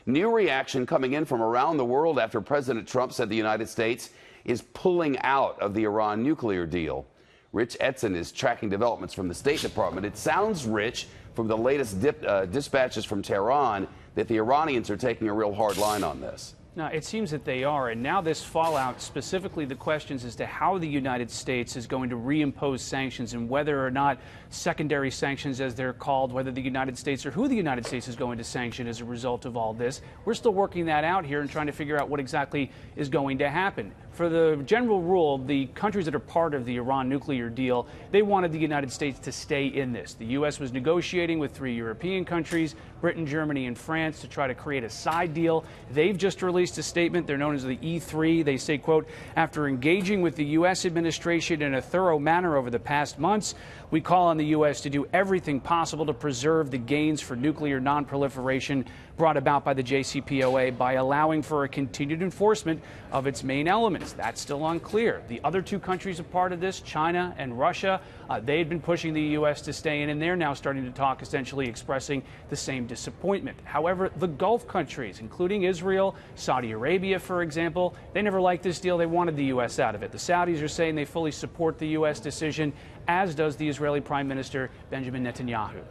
New reaction coming in from around the world after President Trump said the United States is pulling out of the Iran nuclear deal. Rich Edson is tracking developments from the State Department. It sounds, Rich, from the latest dispatches from Tehran, that the Iranians are taking a real hard line on this. Now, it seems that they are, and now this fallout, specifically the questions as to how the United States is going to reimpose sanctions and whether or not secondary sanctions, as they're called, whether the United States or who the United States is going to sanction as a result of all this. We're still working that out here and trying to figure out what exactly is going to happen. For the general rule, the countries that are part of the Iran nuclear deal, they wanted the United States to stay in this. The U.S. was negotiating with 3 European countries, Britain, Germany, and France, to try to create a side deal. They've just released a statement. They're known as the E3. They say, quote, after engaging with the U.S. administration in a thorough manner over the past months, we call on the U.S. to do everything possible to preserve the gains for nuclear nonproliferation brought about by the JCPOA by allowing for a continued enforcement of its main elements. That's still unclear. The other 2 countries a part of this, China and Russia, they had been pushing the U.S. to stay in, and they're now starting to talk, essentially expressing the same disappointment. However, the Gulf countries, including Israel, Saudi Arabia, for example, they never liked this deal. They wanted the U.S. out of it. The Saudis are saying they fully support the U.S. decision, as does the Israeli Prime Minister Benjamin Netanyahu.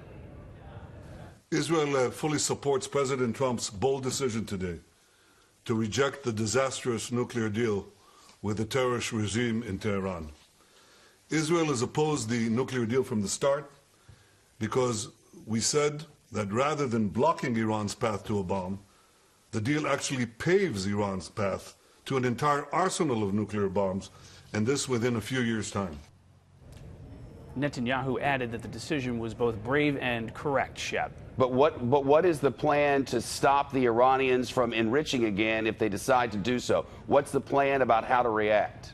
Israel fully supports President Trump's bold decision today to reject the disastrous nuclear deal with the terrorist regime in Tehran. Israel has opposed the nuclear deal from the start because we said that rather than blocking Iran's path to a bomb, the deal actually paves Iran's path to an entire arsenal of nuclear bombs, and this within a few years' time. Netanyahu added that the decision was both brave and correct, Shep. But what is the plan to stop the Iranians from enriching again if they decide to do so? What's the plan about how to react?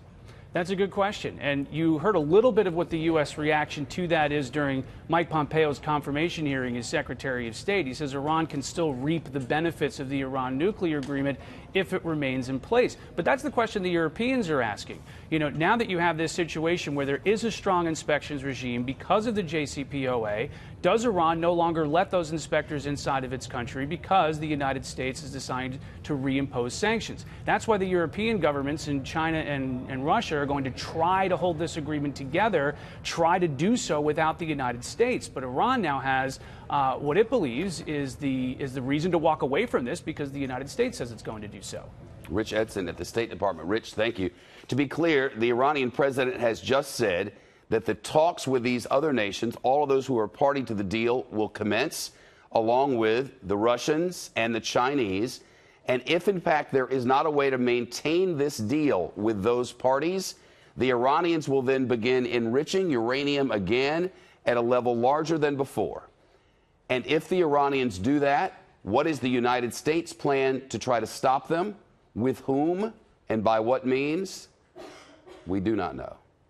That's a good question. And you heard a little bit of what the U.S. reaction to that is during Mike Pompeo's confirmation hearing as Secretary of State. He says Iran can still reap the benefits of the Iran nuclear agreement if it remains in place. But that's the question the Europeans are asking. You know, now that you have this situation where there is a strong inspections regime because of the JCPOA, does Iran no longer let those inspectors inside of its country because the United States has decided to reimpose sanctions? That's why the European governments in China and Russia are going to try to hold this agreement together, try to do so without the United States. But Iran now has what it believes is the reason to walk away from this because the United States says it's going to do so. Rich Edson at the State Department. Rich, thank you. To be clear, the Iranian president has just said that the talks with these other nations, all of those who are party to the deal, will commence, along with the Russians and the Chinese. And if, in fact, there is not a way to maintain this deal with those parties, the Iranians will then begin enriching uranium again at a level larger than before. And if the Iranians do that, what is the United States' plan to try to stop them? With whom and by what means? We do not know.